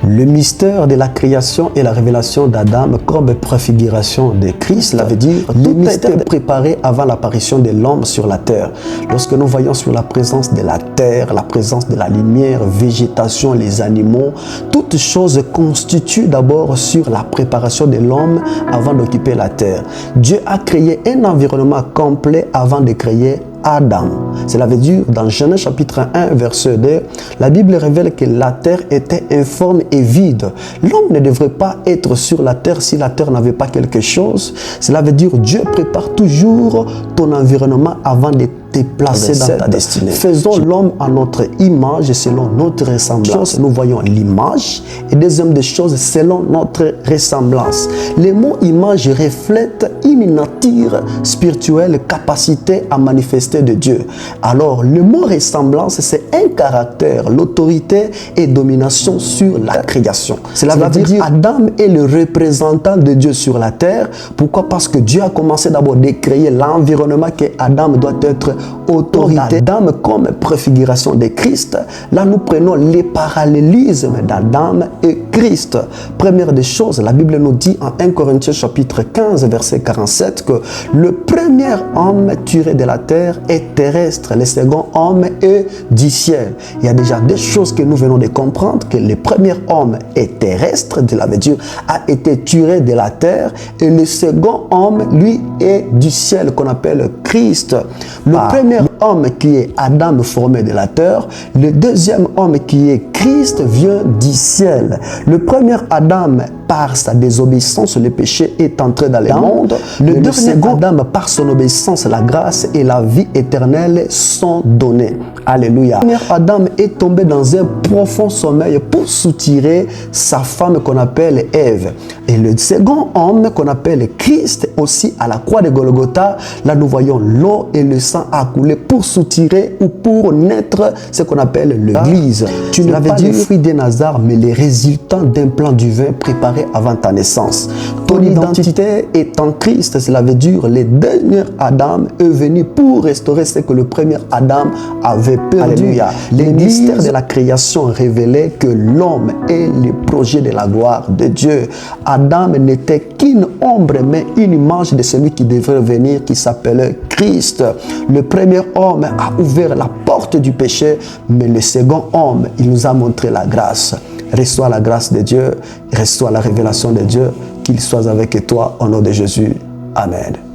Le mystère de la création et la révélation d'Adam comme préfiguration de Christ, cela veut dire le mystère préparé avant l'apparition de l'homme sur la terre. Lorsque nous voyons sur la présence de la terre, la présence de la lumière, végétation, les animaux, toutes choses constituent d'abord sur la préparation de l'homme avant d'occuper la terre. Dieu a créé un environnement complet avant de créer Adam. Cela veut dire, dans Genèse chapitre 1, verset 2, la Bible révèle que la terre était informe et vide. L'homme ne devrait pas être sur la terre si la terre n'avait pas quelque chose. Cela veut dire, Dieu prépare toujours ton environnement avant de te placer dans ta destinée. Faisons l'homme à notre image et selon notre ressemblance. Nous voyons l'image et deuxième des choses selon notre ressemblance. Le mot image reflète une nature spirituelle, capacité à manifester de Dieu. Alors le mot ressemblance, c'est un caractère, l'autorité et domination sur la création. Cela veut dire Adam est le représentant de Dieu sur la terre. Pourquoi? Parce que Dieu a commencé d'abord de créer l'environnement que Adam doit être autorité. Adam comme préfiguration de Christ. Là, nous prenons les parallélismes d'Adam et Christ. Première des choses, la Bible nous dit en 1 Corinthiens chapitre 15, verset 47, que le premier homme tiré de la terre est terrestre, le second homme est du ciel. Il y a déjà des choses que nous venons de comprendre, que le premier homme est terrestre, cela veut dire a été tiré de la terre, et le second homme, lui, est du ciel, qu'on appelle Christ. Le premier homme qui est Adam formé de la terre, le deuxième homme qui est Christ vient du ciel. Le premier Adam, par sa désobéissance, le péché est entré dans le monde. Le dernier Adam, par son obéissance, la grâce et la vie éternelle sont données. Alléluia. Le premier Adam est tombé dans un profond sommeil pour soutirer sa femme qu'on appelle Ève. Et le second homme qu'on appelle Christ, aussi à la croix de Golgotha, là nous voyons l'eau et le sang à couler pour soutirer ou pour naître ce qu'on appelle l'Église. Tu n'as pas le fruit d'un hasard, mais les résultats d'un plan divin préparé avant ta naissance. Ton identité est en Christ, cela veut dire le dernier Adam est venu pour restaurer ce que le premier Adam avait perdu. Alléluia. Les mystères de la création révélaient que l'homme est le projet de la gloire de Dieu. Adam n'était qu'une ombre, mais une image de celui qui devrait venir, qui s'appelait Christ. Le premier homme a ouvert la porte du péché, mais le second homme, il nous a montré la grâce. Reçois la grâce de Dieu, reçois la révélation de Dieu, qu'il soit avec toi au nom de Jésus. Amen.